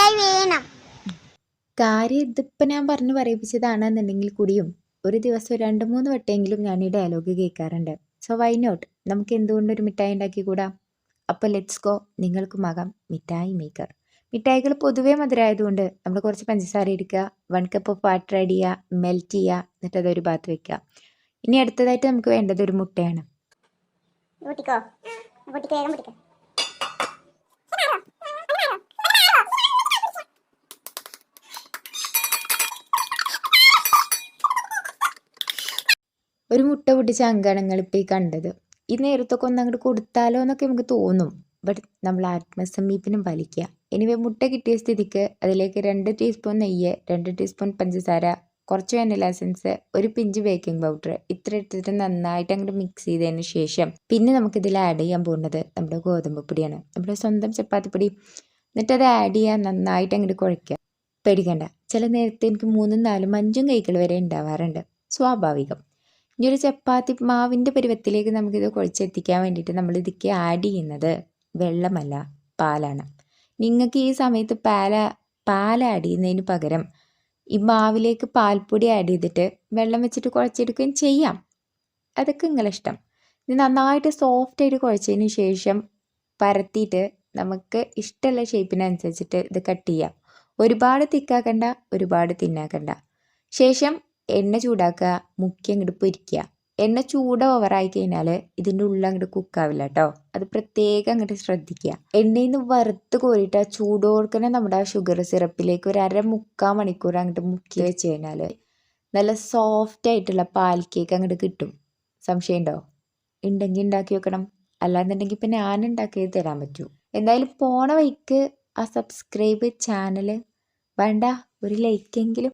മിഠായി വേണം. കാര്യം ഇതിപ്പോൾ ഞാൻ പറഞ്ഞു പറയിപ്പിച്ചതാണെന്നുണ്ടെങ്കിൽ കൂടിയും ഒരു ദിവസം 2-3 വട്ടമെങ്കിലും ഞാൻ ഈ ഡയലോഗ് കേൾക്കാറുണ്ട്. സോ വൈ നോട്ട്, നമുക്ക് എന്തുകൊണ്ടൊരു മിഠായി ഉണ്ടാക്കിക്കൂടാ? അപ്പോൾ ലെറ്റ്സ് ഗോ, നിങ്ങൾക്കുമാകാം മിഠായി മേക്കർ. മിഠായികൾ പൊതുവേ മധുരമായതുകൊണ്ട് നമ്മൾ കുറച്ച് പഞ്ചസാര എടുക്കുക, 1 കപ്പ് ഓഫ് വാട്ടർ ആഡ് ചെയ്യുക, മെൽറ്റ് ചെയ്യുക, എന്നിട്ട് അതൊരു ഭാഗത്ത് വെക്കുക. ഇനി അടുത്തതായിട്ട് നമുക്ക് വേണ്ടത് ഒരു മുട്ടയാണ്. ഒരു മുട്ട പൊട്ടിച്ച അങ്കാണ് നിങ്ങളിപ്പോൾ ഈ കണ്ടത്. ഈ നേരത്തൊക്കെ ഒന്ന് അങ്ങോട്ട് കൊടുത്താലോ എന്നൊക്കെ നമുക്ക് തോന്നും. ബട്ട് നമ്മൾ ആത്മസമീപനം പാലിക്കുക. എനിവേ മുട്ട കിട്ടിയ സ്ഥിതിക്ക് അതിലേക്ക് 2 ടീസ്പൂൺ നെയ്യ്, 2 ടീസ്പൂൺ പഞ്ചസാര, കുറച്ച് വാനില എസൻസ്, ഒരു പിഞ്ച് ബേക്കിംഗ് പൗഡർ ഇത്ര എടുത്തിട്ട് നന്നായിട്ട് അങ്ങോട്ട് മിക്സ് ചെയ്തതിന് ശേഷം പിന്നെ നമുക്കിതിൽ ആഡ് ചെയ്യാൻ പോകുന്നത് നമ്മുടെ ഗോതമ്പ് പൊടിയാണ്, നമ്മുടെ സ്വന്തം ചപ്പാത്തിപ്പൊടി. എന്നിട്ട് അത് ആഡ് ചെയ്യാൻ നന്നായിട്ട് അങ്ങോട്ട് കുഴയ്ക്കുക. പേടിക്കണ്ട, ചില നേരത്തെ എനിക്ക് 3, 4, 5 കൈകൾ വരെ ഉണ്ടാവാറുണ്ട്. സ്വാഭാവികം. ഇനി ഒരു ചപ്പാത്തി മാവിൻ്റെ പരുവത്തിലേക്ക് നമുക്കിത് കുഴച്ചെത്തിക്കാൻ വേണ്ടിയിട്ട് നമ്മൾ ഇതിലേക്ക് ആഡ് ചെയ്യുന്നത് വെള്ളമല്ല, പാലാണ്. നിങ്ങൾക്ക് ഈ സമയത്ത് പാൽ ആഡ് ചെയ്യുന്നതിന് പകരം ഈ മാവിലേക്ക് പാൽപ്പൊടി ആഡ് ചെയ്തിട്ട് വെള്ളം വെച്ചിട്ട് കുഴച്ചെടുക്കുകയും ചെയ്യാം. അതൊക്കെ നിങ്ങളിഷ്ടം. ഇത് നന്നായിട്ട് സോഫ്റ്റായിട്ട് കുഴച്ചതിന് ശേഷം പരത്തിയിട്ട് നമുക്ക് ഇഷ്ടമുള്ള ഷേപ്പിനനുസരിച്ചിട്ട് ഇത് കട്ട് ചെയ്യാം. ഒരുപാട് തിക്കാക്കണ്ട, ഒരുപാട് തിന്നാക്കണ്ട. ശേഷം എണ്ണ ചൂടാക്കുക, മുക്കി അങ്ങോട്ട് പൊരിക്കുക. എണ്ണ ചൂട് ഓവറായി കഴിഞ്ഞാൽ ഇതിൻ്റെ ഉള്ളിൽ അങ്ങോട്ട് കുക്കാവില്ല കേട്ടോ. അത് പ്രത്യേകം അങ്ങോട്ട് ശ്രദ്ധിക്കുക. എണ്ണയിൽ നിന്ന് വറുത്ത് കോരിയിട്ട് ആ ചൂടോടുക്കനെ നമ്മുടെ ആ ഷുഗർ സിറപ്പിലേക്ക് ഒരു 1/2-3/4 മണിക്കൂർ അങ്ങോട്ട് മുക്കി വെച്ച് കഴിഞ്ഞാൽ നല്ല സോഫ്റ്റ് ആയിട്ടുള്ള പാൽ കേക്ക് അങ്ങോട്ട് കിട്ടും. സംശയമുണ്ടോ? ഉണ്ടെങ്കിൽ ഉണ്ടാക്കി വെക്കണം. അല്ലാന്നുണ്ടെങ്കിൽ ഇപ്പം ഞാൻ ഉണ്ടാക്കിയത് തരാൻ പറ്റൂ. എന്തായാലും പോണ വഴിക്ക് ആ സബ്സ്ക്രൈബ് ചാനൽ വേണ്ട, ഒരു ലൈക്കെങ്കിലും